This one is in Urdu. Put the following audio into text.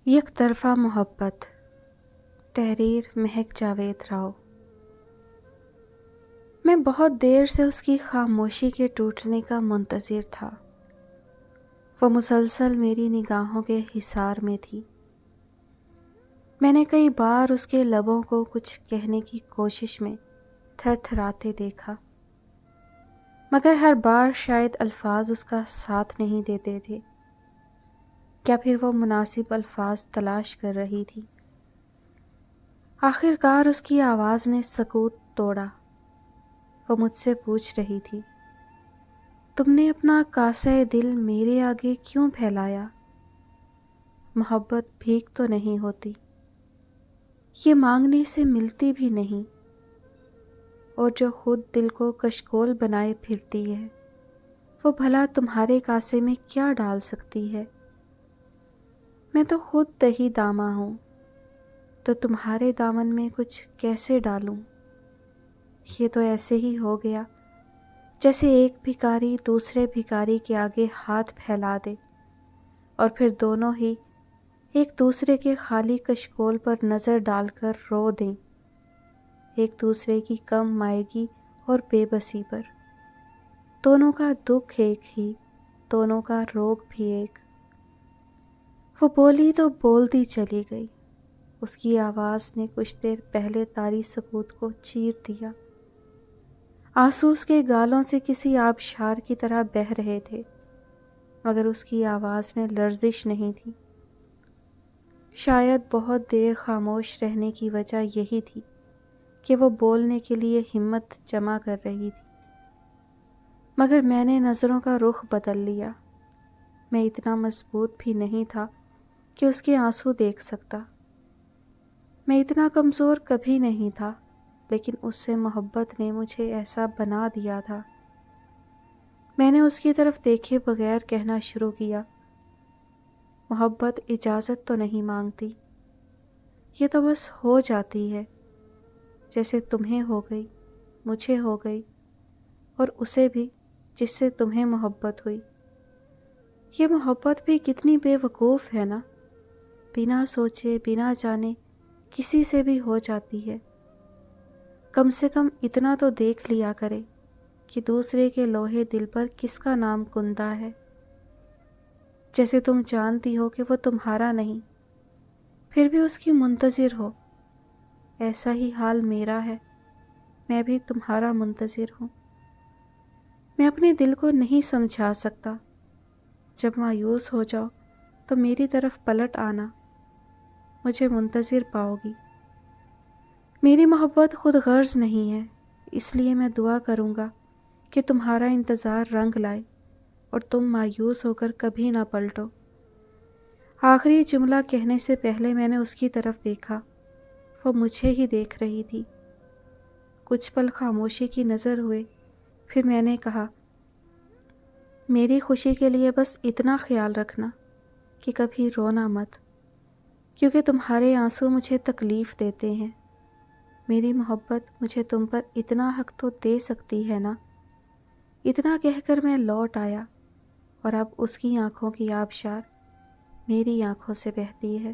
یک طرفہ محبت، تحریر مہک جاوید راؤ۔ میں بہت دیر سے اس کی خاموشی کے ٹوٹنے کا منتظر تھا۔ وہ مسلسل میری نگاہوں کے حصار میں تھی۔ میں نے کئی بار اس کے لبوں کو کچھ کہنے کی کوشش میں تھر تھراتے دیکھا، مگر ہر بار شاید الفاظ اس کا ساتھ نہیں دیتے تھے، یا پھر وہ مناسب الفاظ تلاش کر رہی تھی۔ آخر کار اس کی آواز نے سکوت توڑا۔ وہ مجھ سے پوچھ رہی تھی، تم نے اپنا کاسہ دل میرے آگے کیوں پھیلایا؟ محبت بھیک تو نہیں ہوتی، یہ مانگنے سے ملتی بھی نہیں، اور جو خود دل کو کشکول بنائے پھرتی ہے، وہ بھلا تمہارے کاسے میں کیا ڈال سکتی ہے؟ میں تو خود دہی دامہ ہوں، تو تمہارے دامن میں کچھ کیسے ڈالوں؟ یہ تو ایسے ہی ہو گیا جیسے ایک بھکاری دوسرے بھکاری کے آگے ہاتھ پھیلا دے، اور پھر دونوں ہی ایک دوسرے کے خالی کشکول پر نظر ڈال کر رو دیں، ایک دوسرے کی کم مائگی اور بے بسی پر۔ دونوں کا دکھ ایک ہی، دونوں کا روگ بھی ایک۔ وہ بولی تو بولتی چلی گئی۔ اس کی آواز نے کچھ دیر پہلے طاری سکوت کو چیر دیا۔ آنسو اس کے گالوں سے کسی آبشار کی طرح بہہ رہے تھے، مگر اس کی آواز میں لرزش نہیں تھی۔ شاید بہت دیر خاموش رہنے کی وجہ یہی تھی کہ وہ بولنے کے لیے ہمت جمع کر رہی تھی، مگر میں نے نظروں کا رخ بدل لیا۔ میں اتنا مضبوط بھی نہیں تھا کہ اس کے آنسو دیکھ سکتا۔ میں اتنا کمزور کبھی نہیں تھا، لیکن اس سے محبت نے مجھے ایسا بنا دیا تھا۔ میں نے اس کی طرف دیکھے بغیر کہنا شروع کیا، محبت اجازت تو نہیں مانگتی، یہ تو بس ہو جاتی ہے، جیسے تمہیں ہو گئی، مجھے ہو گئی، اور اسے بھی جس سے تمہیں محبت ہوئی۔ یہ محبت بھی کتنی بے وقوف ہے نا، بنا سوچے بنا جانے کسی سے بھی ہو جاتی ہے۔ کم سے کم اتنا تو دیکھ لیا کرے کہ دوسرے کے لوہے دل پر کس کا نام کندہ ہے، جیسے تم جانتی ہو کہ وہ تمہارا نہیں، پھر بھی اس کی منتظر ہو۔ ایسا ہی حال میرا ہے، میں بھی تمہارا منتظر ہوں۔ میں اپنے دل کو نہیں سمجھا سکتا۔ جب مایوس ہو جاؤ تو میری طرف پلٹ آنا، مجھے منتظر پاؤ گی۔ میری محبت خود غرض نہیں ہے، اس لیے میں دعا کروں گا کہ تمہارا انتظار رنگ لائے اور تم مایوس ہو کر کبھی نہ پلٹو۔ آخری جملہ کہنے سے پہلے میں نے اس کی طرف دیکھا، وہ مجھے ہی دیکھ رہی تھی۔ کچھ پل خاموشی کی نظر ہوئے، پھر میں نے کہا، میری خوشی کے لیے بس اتنا خیال رکھنا کہ کبھی رونا مت، کیونکہ تمہارے آنسو مجھے تکلیف دیتے ہیں۔ میری محبت مجھے تم پر اتنا حق تو دے سکتی ہے نا۔ اتنا کہہ کر میں لوٹ آیا، اور اب اس کی آنکھوں کی آبشار میری آنکھوں سے بہتی ہے۔